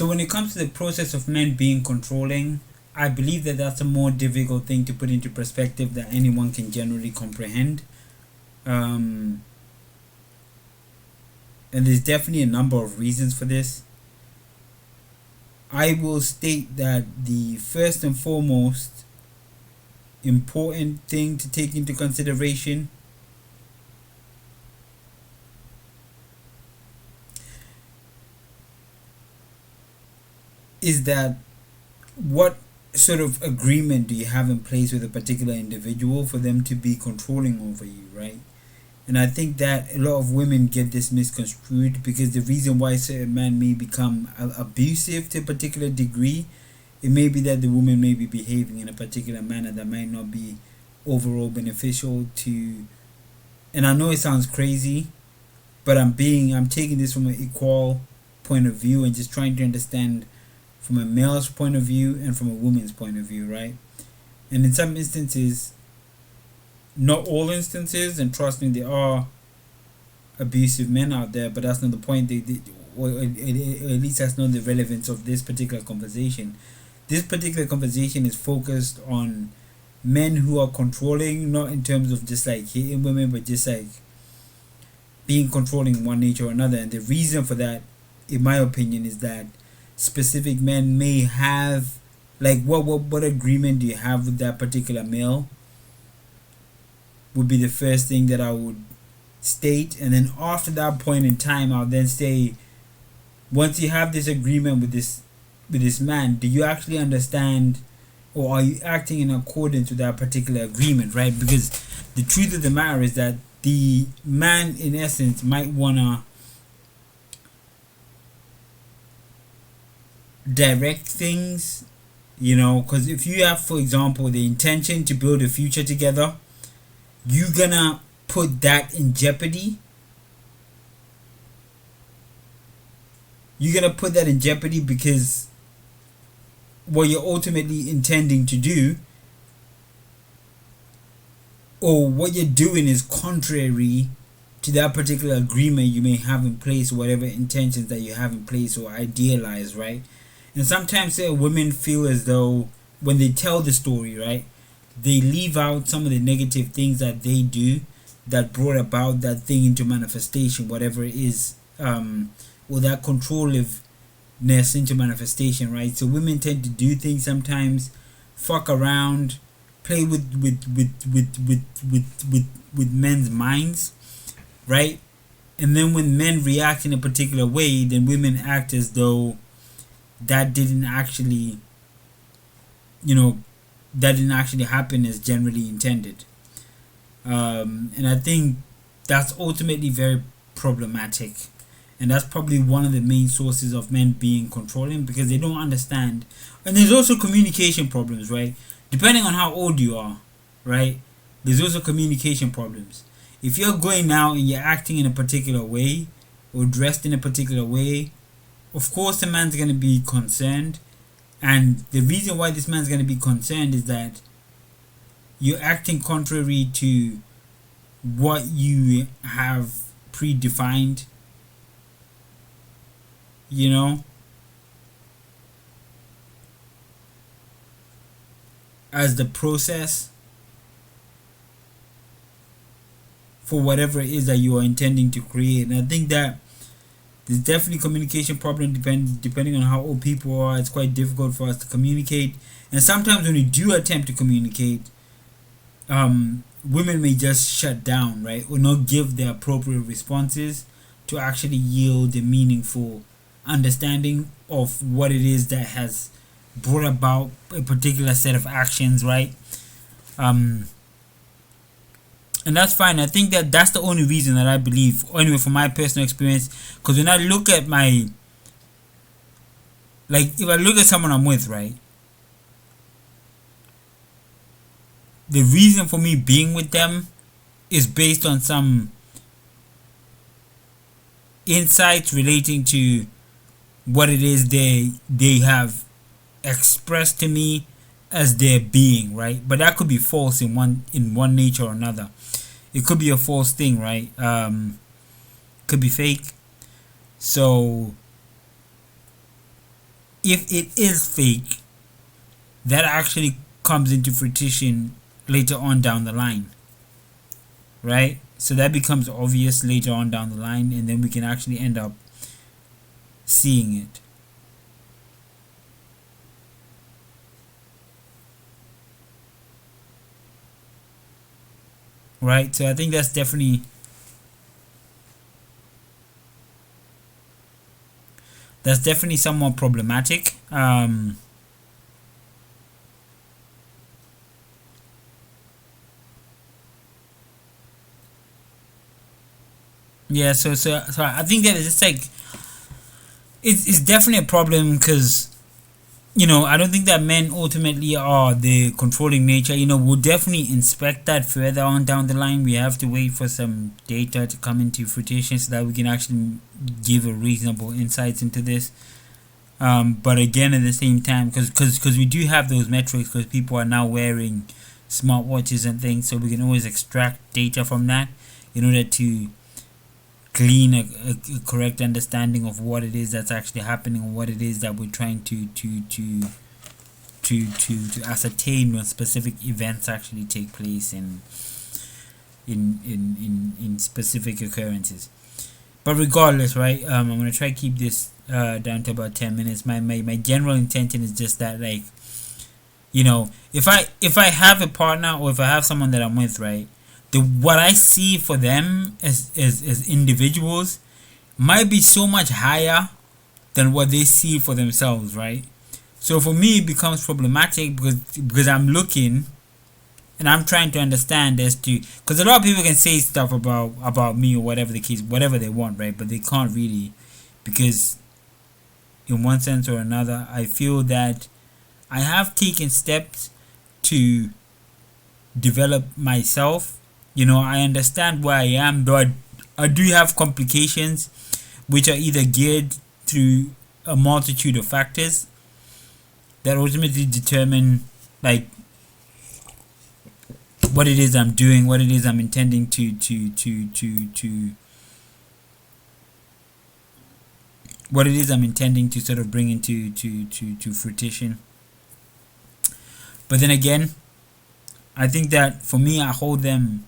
So when it comes to the process of men being controlling, I believe that that's a more difficult thing to put into perspective that anyone can generally comprehend. Um, and there's definitely a number of reasons for this. I will state that the first and foremost important thing to take into consideration is that what sort of agreement do you have in place with a particular individual for them to be controlling over you, right? And I think that a lot of women get this misconstrued because the reason why certain men may become abusive to a particular degree, it may be that the woman may be behaving in a particular manner that might not be overall beneficial to. And I know it sounds crazy, but I'm taking this from an equal point of view and just trying to understand from a male's point of view and from a woman's point of view, right? And in some instances, not all instances, and trust me, there are abusive men out there, but that's not the point. Or at least that's not the relevance of this particular conversation. This particular conversation is focused on men who are controlling, not in terms of just like hitting women, but just like being controlling in one nature or another. And the reason for that, in my opinion, is that specific men may have, like, what agreement do you have with that particular male would be the first thing that I would state. And then after that point in time, I'll then say, once you have this agreement with this man, do you actually understand, or are you acting in accordance with that particular agreement, right? Because the truth of the matter is that the man in essence might wanna direct things, because if you have, for example, the intention to build a future together, you're gonna put that in jeopardy. You're gonna put that in jeopardy because what you're ultimately intending to do, or what you're doing, is contrary to that particular agreement you may have in place, or whatever intentions that you have in place or idealize, right? And sometimes women feel as though when they tell the story, right, they leave out some of the negative things that they do that brought about that thing into manifestation, whatever it is, or that controlliveness into manifestation, right? So women tend to do things sometimes, fuck around, play with men's minds, right? And then when men react in a particular way, then women act as though that didn't actually happen as generally intended. And I think that's ultimately very problematic, and that's probably one of the main sources of men being controlling, because they don't understand. And there's also communication problems, right? Depending on how old you are, right, there's also communication problems. If you're going out and you're acting in a particular way or dressed in a particular way, of course the man's going to be concerned. And the reason why this man's going to be concerned is that you're acting contrary to what you have predefined, as the process for whatever it is that you are intending to create. And I think that there's definitely communication problem depending on how old people are. It's quite difficult for us to communicate, and sometimes when we do attempt to communicate, women may just shut down, right, or not give the appropriate responses to actually yield a meaningful understanding of what it is that has brought about a particular set of actions, right? And that's fine. I think that that's the only reason that I believe, anyway, from my personal experience. Because when I look at if I look at someone I'm with, right, the reason for me being with them is based on some insights relating to what it is they have expressed to me as their being, right? But that could be false in one nature or another. It could be a false thing, right? Could be fake. So if it is fake, that actually comes into fruition later on down the line, right? So that becomes obvious later on down the line, and then we can actually end up seeing it. Right? So I think that's definitely somewhat problematic. Yeah, so I think that it's like it's definitely a problem because I don't think that men ultimately are the controlling nature. We'll definitely inspect that further on down the line. We have to wait for some data to come into fruition so that we can actually give a reasonable insights into this. But again, at the same time, because we do have those metrics, because people are now wearing smartwatches and things, so we can always extract data from that in order to glean a correct understanding of what it is that's actually happening, or what it is that we're trying to ascertain when specific events actually take place in specific occurrences. But regardless, right? I'm gonna try to keep this down to about 10 minutes. My general intention is just that, like, if I have a partner, or if I have someone that I'm with, right, what I see for them as individuals might be so much higher than what they see for themselves, right? So for me, it becomes problematic because I'm looking and I'm trying to understand as to, because a lot of people can say stuff about me or whatever the case, whatever they want, right? But they can't really, because in one sense or another, I feel that I have taken steps to develop myself. I understand where I am, though I do have complications which are either geared through a multitude of factors that ultimately determine, like, what it is I'm doing, what it is I'm intending to what it is I'm intending to sort of bring into to fruition. But then again, I think that for me, I hold them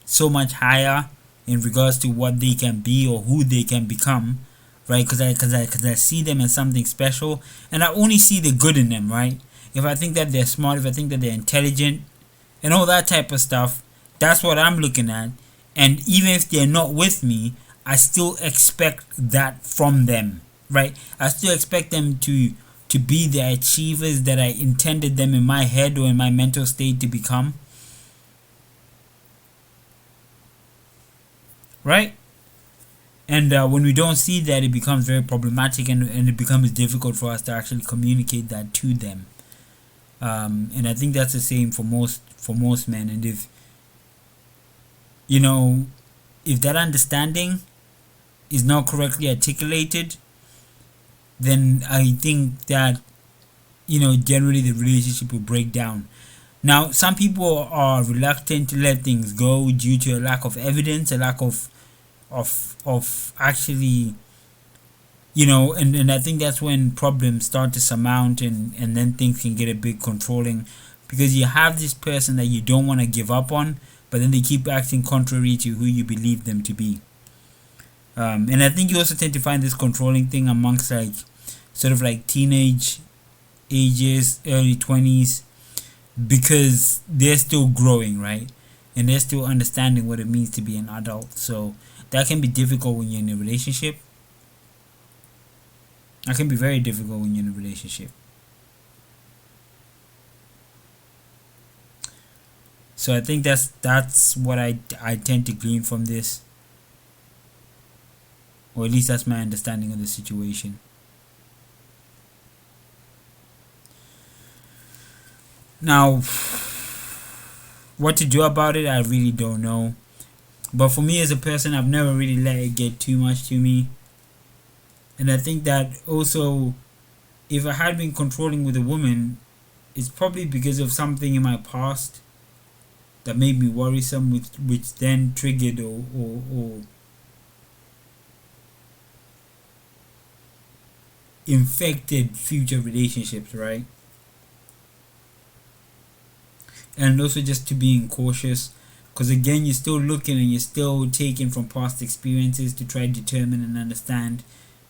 so much higher in regards to what they can be or who they can become, right? Because I see them as something special, and I only see the good in them, right? If I think that they're smart, if I think that they're intelligent, and all that type of stuff, that's what I'm looking at. And even if they're not with me, I still expect that from them, right? I still expect them to be the achievers that I intended them in my head or in my mental state to become. Right? And when we don't see that, it becomes very problematic, and it becomes difficult for us to actually communicate that to them. And I think that's the same for most men. And if that understanding is not correctly articulated, then I think that generally the relationship will break down. Now, some people are reluctant to let things go due to a lack of evidence, a lack of actually, and I think that's when problems start to surmount, and then things can get a bit controlling, because you have this person that you don't want to give up on, but then they keep acting contrary to who you believe them to be. And I think you also tend to find this controlling thing amongst, like, sort of like teenage ages, early 20s, because they're still growing, right? And they're still understanding what it means to be an adult. So that can be difficult when you're in a relationship. That can be very difficult when you're in a relationship. So I think that's what I tend to glean from this, or at least that's my understanding of the situation. Now, what to do about it, I really don't know. But for me as a person, I've never really let it get too much to me. And I think that also, if I had been controlling with a woman, it's probably because of something in my past that made me worrisome, which then triggered or infected future relationships, right? And also just to being cautious, because again, you're still looking and you're still taking from past experiences to try to determine and understand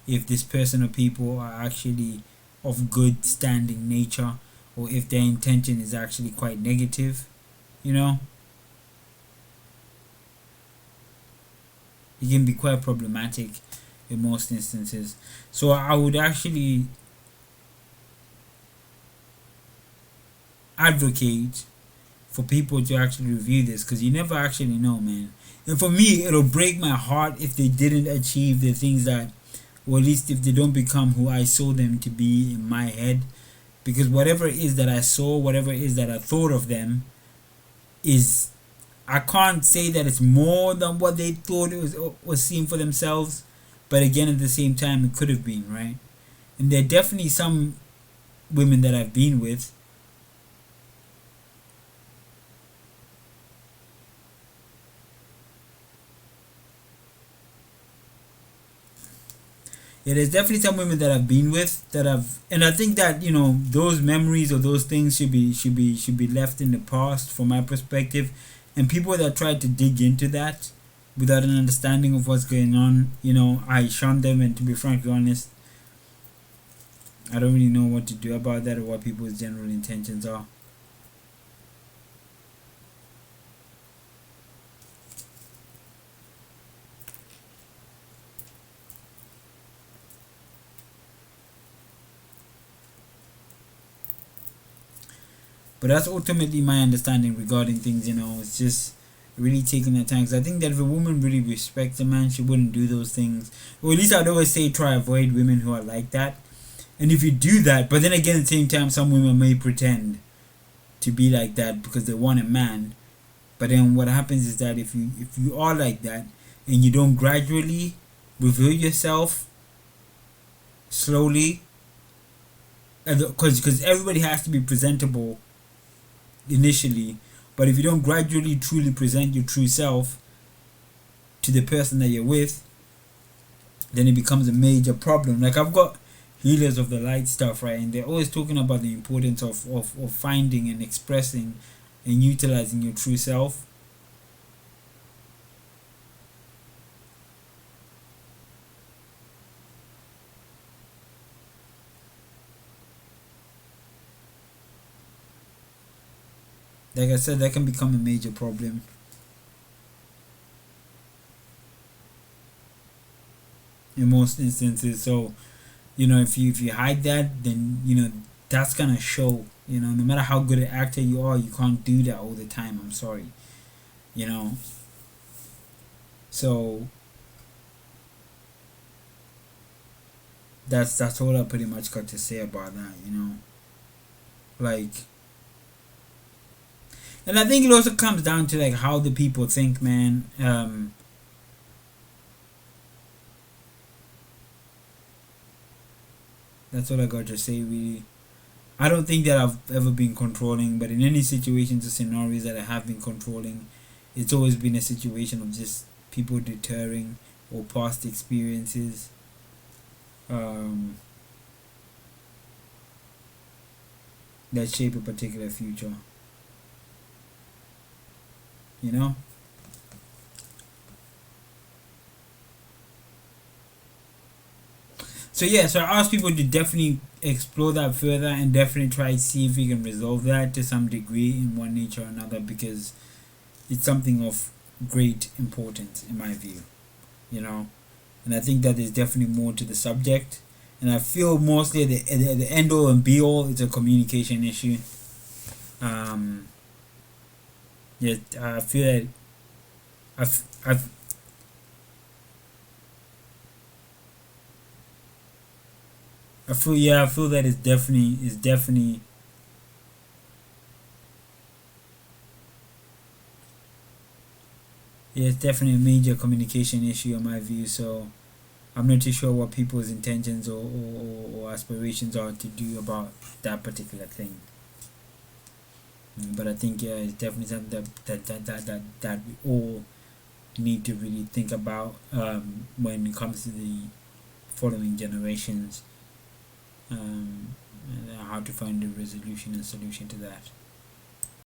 if this person or people are actually of good standing nature, or if their intention is actually quite negative. You know, it can be quite problematic in most instances. So I would actually advocate for people to actually review this, because you never actually know, man. And for me, it'll break my heart if they didn't achieve the things that, or at least if they don't become who I saw them to be in my head. Because whatever it is that I saw, whatever it is that I thought of them, is, I can't say that it's more than what they thought it was seeing for themselves. But again, at the same time, it could have been, right? And there are definitely some women that I've been with. Yeah, there's definitely some women that I've been with that I've, and I think that, you know, those memories or those things should be left in the past from my perspective. And people that try to dig into that without an understanding of what's going on, you know, I shun them. And to be frankly honest, I don't really know what to do about that or what people's general intentions are. But that's ultimately my understanding regarding things, you know. It's just really taking their time. Because I think that if a woman really respects a man, she wouldn't do those things. Or at least I'd always say try avoid women who are like that. And if you do that, but then again at the same time, some women may pretend to be like that because they want a man. But then what happens is that if you are like that and you don't gradually reveal yourself slowly, because everybody has to be presentable initially, but if you don't gradually truly present your true self to the person that you're with, then it becomes a major problem. Like, I've got healers of the light stuff, right? And they're always talking about the importance of finding and expressing and utilizing your true self. Like I said, that can become a major problem in most instances. So, you know, if you hide that, then, you know, that's gonna show. You know, no matter how good an actor you are, you can't do that all the time. I'm sorry. You know. So that's all I pretty much got to say about that. You know, like, and I think it also comes down to like how the people think, man. That's all I got to say, really. I don't think that I've ever been controlling, but in any situations or scenarios that I have been controlling, it's always been a situation of just people deterring or past experiences. Um, that shape a particular future. You know? So yeah, so I ask people to definitely explore that further and definitely try to see if we can resolve that to some degree in one nature or another, because it's something of great importance in my view, you know. And I think that there's definitely more to the subject, and I feel mostly the end all and be all is a communication issue. Um, yeah, I feel that I've I feel that it's definitely yeah, it's definitely a major communication issue in my view. So I'm not too sure what people's intentions or aspirations are to do about that particular thing. But I think yeah, it's definitely something that we all need to really think about when it comes to the following generations. um, and how to find a resolution and solution to that.